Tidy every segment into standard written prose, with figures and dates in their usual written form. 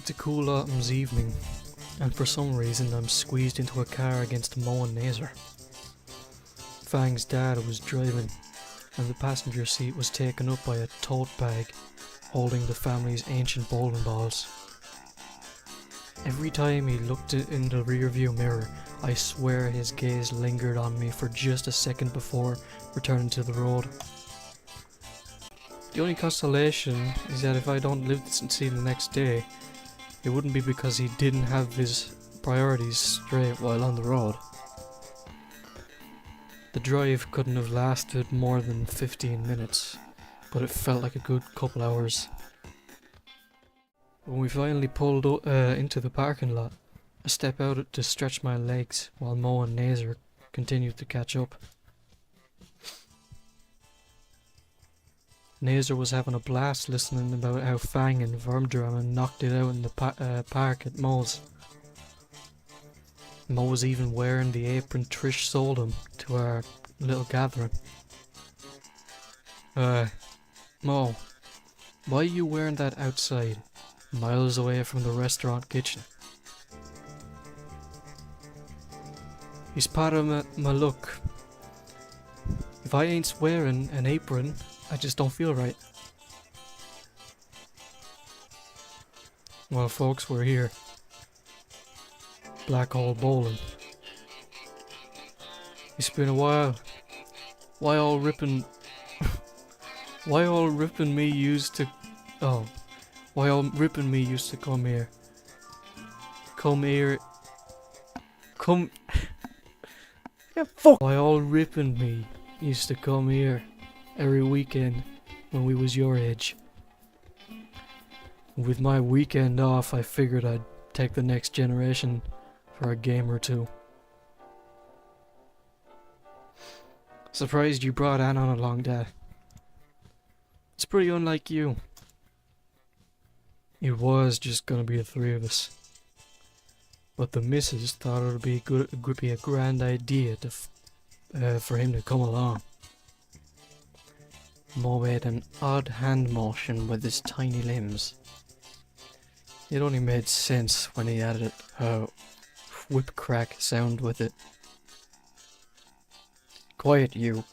It's a cool autumn's evening, and for some reason I'm squeezed into a car against Mo and Nazer. Fang's dad was driving, and the passenger seat was taken up by a tote bag holding the family's ancient bowling balls. Every time he looked in the rearview mirror, I swear his gaze lingered on me for just a second before returning to the road. The only consolation is that if I don't live to see the next day, it wouldn't be because he didn't have his priorities straight while on the road. The drive couldn't have lasted more than 15 minutes, but it felt like a good couple hours. When we finally pulled into the parking lot, I stepped out to stretch my legs while Mo and Nazer continued to catch up. Nazer was having a blast listening about how Fang and Vermdraman knocked it out in the park at Mo's. Mo was even wearing the apron Trish sold him to our little gathering. Mo, why are you wearing that outside, miles away from the restaurant kitchen? He's part of my look. If I ain't wearing an apron, I just don't feel right. Well, folks, we're here. Black hole bowling. It's been a while. Why all ripping me used to come here. Yeah, fuck. Why all ripping me used to come here every weekend when we was your age. With my weekend off, I figured I'd take the next generation for a game or two. Surprised you brought Anon along, Dad. It's pretty unlike you. It was just gonna be the three of us, but the missus thought it would be a grand idea for him to come along. Mo made an odd hand motion with his tiny limbs. It only made sense when he added a whip crack sound with it. Quiet, you.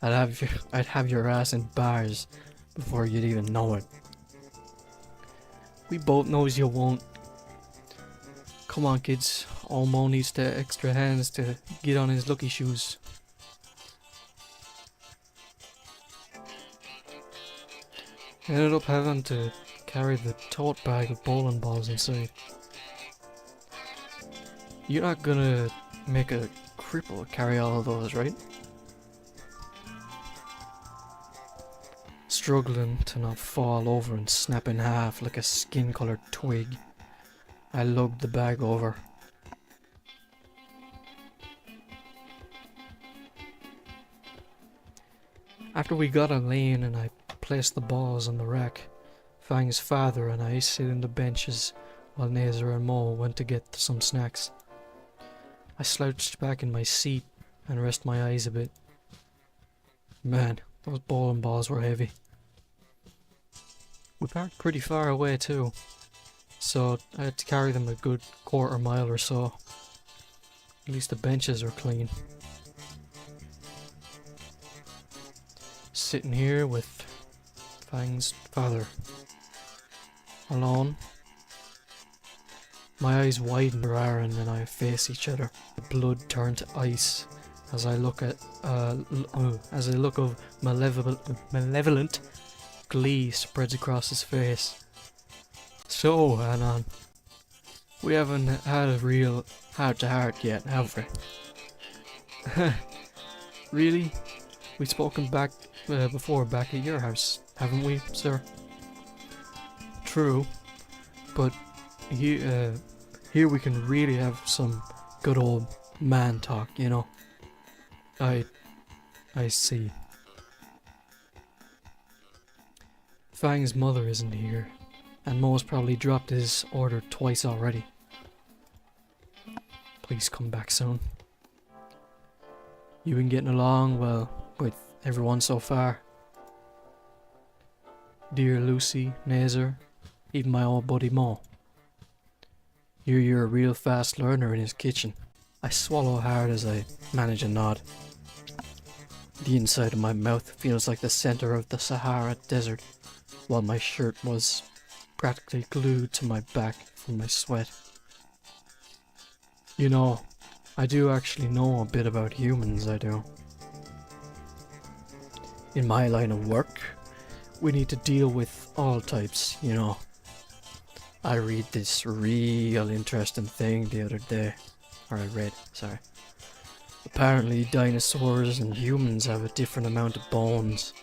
I'd have your ass in bars before you'd even know it. We both knows you won't. Come on, kids. Old Mo needs the extra hands to get on his lucky shoes. I ended up having to carry the tote bag of bowling balls inside. You're not gonna make a cripple carry all of those, right? Struggling to not fall over and snap in half like a skin-colored twig, I lugged the bag over. After we got a lane and I placed the balls on the rack, Fang's father and I sit in the benches while Nazer and Mo went to get some snacks. I slouched back in my seat and rest my eyes a bit. Man, those bowling balls were heavy. We parked pretty far away too, so I had to carry them a good quarter mile or so. At least the benches are clean. Sitting here with Fang's father, alone. My eyes widen. Aaron and I face each other. The blood turned to ice as I look of malevolent glee spreads across his face. So, Anon, we haven't had a real heart-to-heart yet, have we? Really? We've spoken before back at your house, haven't we, sir? True, but here we can really have some good old man talk, you know. I see. Fang's mother isn't here, and Mo's probably dropped his order twice already. Please come back soon. You been getting along well with everyone so far? Dear Lucy, Nazer, even my old buddy Mo. You're a real fast learner in his kitchen. I swallow hard as I manage a nod. The inside of my mouth feels like the center of the Sahara Desert, while my shirt was practically glued to my back from my sweat. You know, I do actually know a bit about humans, I do. In my line of work, we need to deal with all types, you know. I read this real interesting thing the other day. Or I read, sorry. Apparently dinosaurs and humans have a different amount of bones.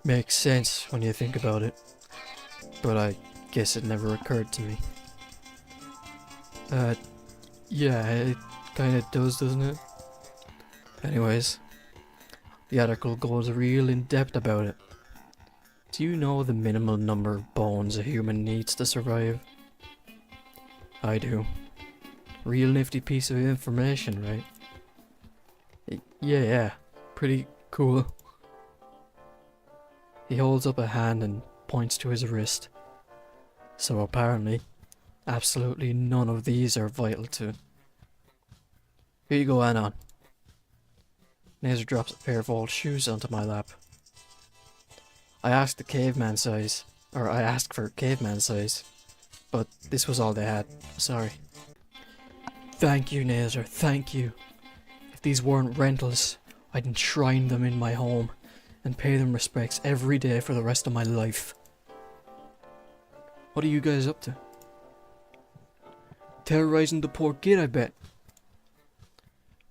Makes sense when you think about it. But I guess it never occurred to me. Yeah, it kinda does, doesn't it? Anyways, the article goes real in depth about it. Do you know the minimal number of bones a human needs to survive? I do. Real nifty piece of information, right? Yeah, pretty cool. He holds up a hand and points to his wrist. So apparently, absolutely none of these are vital to... Here you go, Anon. Nazer drops a pair of old shoes onto my lap. I asked for caveman size, but this was all they had. Sorry. Thank you, Nazer, thank you. If these weren't rentals, I'd enshrine them in my home and pay them respects every day for the rest of my life. What are you guys up to? Terrorizing the poor kid, I bet.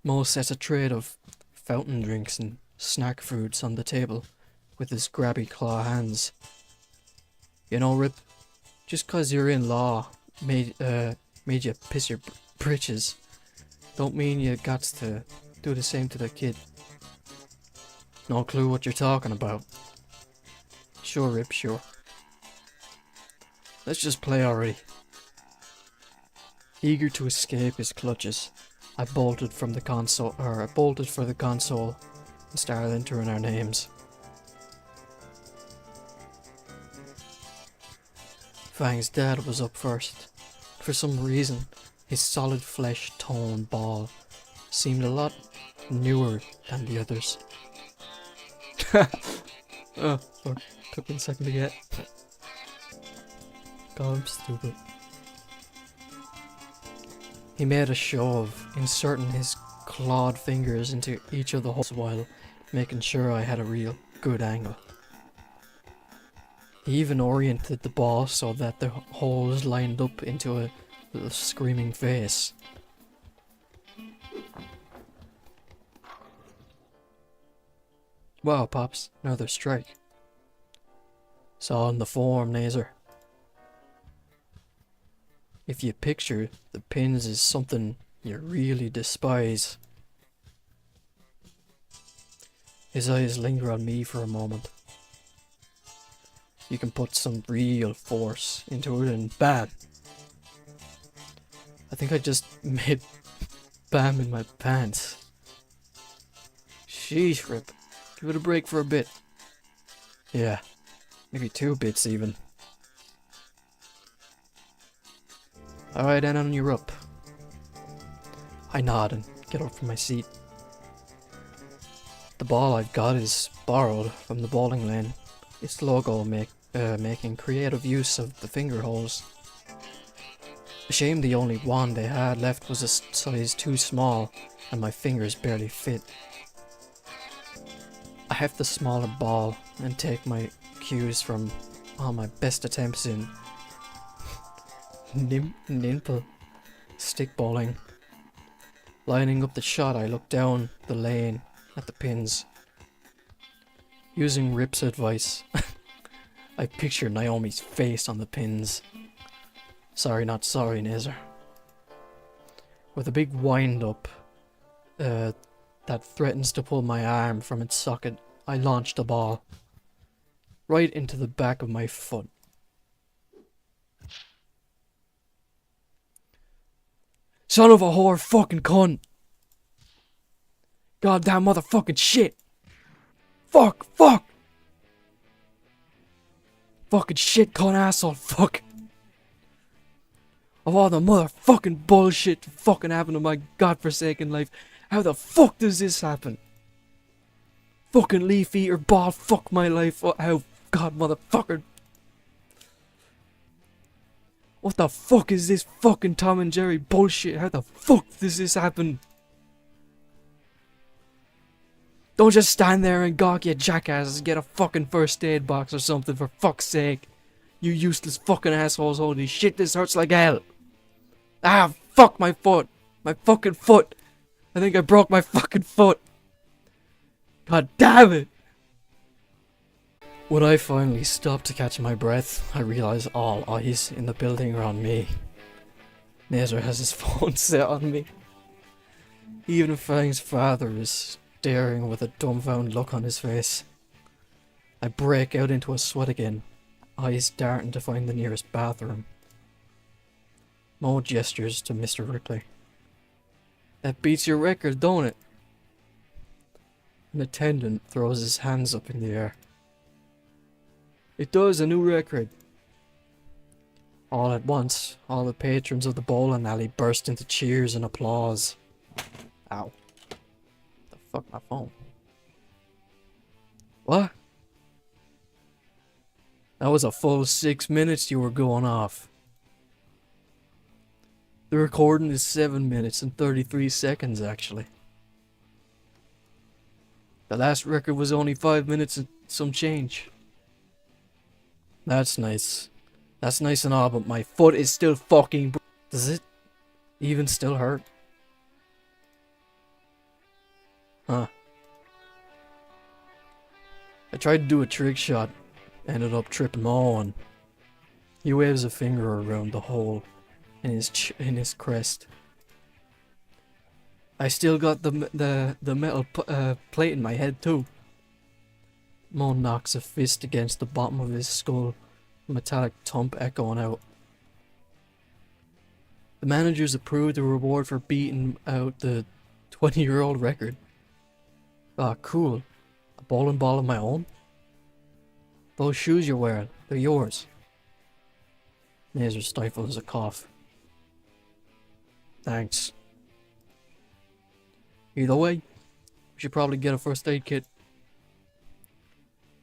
Mo sets a tray of fountain drinks and snack foods on the table with his grabby claw hands. You know, Rip, just 'cause you're in law made you piss your britches, don't mean you gots to do the same to the kid. No clue what you're talking about. Sure, Rip, sure. Let's just play already. Eager to escape his clutches, I bolted for the console and started entering our names. Fang's dad was up first. For some reason, his solid flesh toned ball seemed a lot newer than the others. Oh, fuck. Took me a second to get. God, I'm stupid. He made a show of inserting his clawed fingers into each of the holes while making sure I had a real good angle. He even oriented the ball so that the holes lined up into a little screaming face. Wow, Pops, another strike. It's all in the form, Nazer. If you picture the pins as something you really despise. His eyes linger on me for a moment. You can put some real force into it and bam! I think I just made bam in my pants. Sheesh, Rip. Give it a break for a bit. Yeah, maybe 2 bits even. Alright, Anon, you're up. I nod and get up from my seat. The ball I've got is borrowed from the bowling lane. Its logo making creative use of the finger holes. A shame the only one they had left was a size too small and my fingers barely fit. I have the smaller ball and take my cues from all my best attempts in nimble stick bowling. Lining up the shot, I look down the lane at the pins. Using Rip's advice, I picture Naomi's face on the pins. Sorry, not sorry, Nazer. With a big wind up that threatens to pull my arm from its socket, I launch the ball right into the back of my foot. Son of a whore fucking cunt! Goddamn motherfucking shit! Fuck! Fucking shit cunt asshole, fuck. Of all the motherfucking bullshit to fucking happen in my godforsaken life, how the fuck does this happen? Fucking leaf eater ball, fuck my life, how god motherfucker. What the fuck is this fucking Tom and Jerry bullshit? How the fuck does this happen? Don't just stand there and gawk, you jackasses. Get a fucking first aid box or something for fuck's sake. You useless fucking assholes. Holy shit, this hurts like hell. Ah, fuck my foot. My fucking foot. I think I broke my fucking foot. God damn it. When I finally stopped to catch my breath, I realized all eyes in the building are on me. Nazer has his phone set on me. Even Fang's father is staring with a dumbfounded look on his face. I break out into a sweat again, eyes darting to find the nearest bathroom. Mo gestures to Mr. Ripley. That beats your record, don't it? An attendant throws his hands up in the air. It does, a new record. All at once, all the patrons of the bowling alley burst into cheers and applause. Ow. The fuck, my phone? What? That was a full 6 minutes you were going off. The recording is 7 minutes and 33 seconds, actually. The last record was only 5 minutes and some change. That's nice. That's nice and all, but my foot is still fucking Does it even still hurt? Huh. I tried to do a trick shot, ended up tripping Mo, and he waves a finger around the hole in his crest. I still got the metal plate in my head too. Mo knocks a fist against the bottom of his skull, a metallic thump echoing out. The managers approved the reward for beating out the 20-year-old record. Ah, cool. A bowling ball of my own? Those shoes you're wearing, they're yours. Nazer stifles a cough. Thanks. Either way, we should probably get a first aid kit.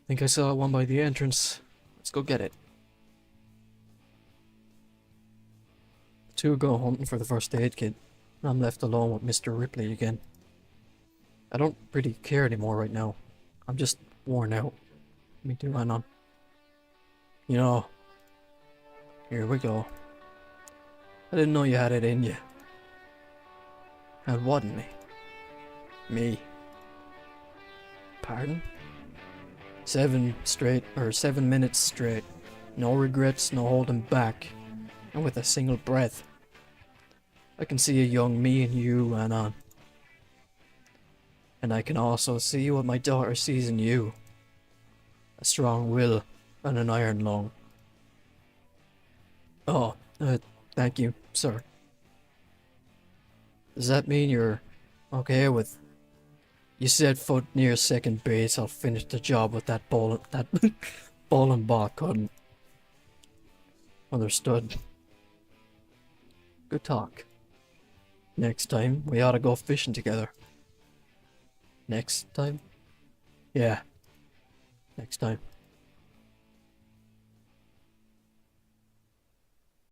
Think I saw one by the entrance. Let's go get it. The two go hunting for the first aid kit, and I'm left alone with Mr. Ripley again. I don't really care anymore right now. I'm just worn out. Me too, Anon. You know, here we go. I didn't know you had it in you. Had what in me? Me. Pardon? 7 minutes straight. No regrets, no holding back. And with a single breath. I can see a young me in you, Anon. And I can also see what my daughter sees in you. A strong will and an iron lung. Oh, thank you, sir. Does that mean you're okay with... You said foot near second base, I'll finish the job with that bowling ball couldn't. Understood. Good talk. Next time, we ought to go fishing together. Next time? Yeah. Next time.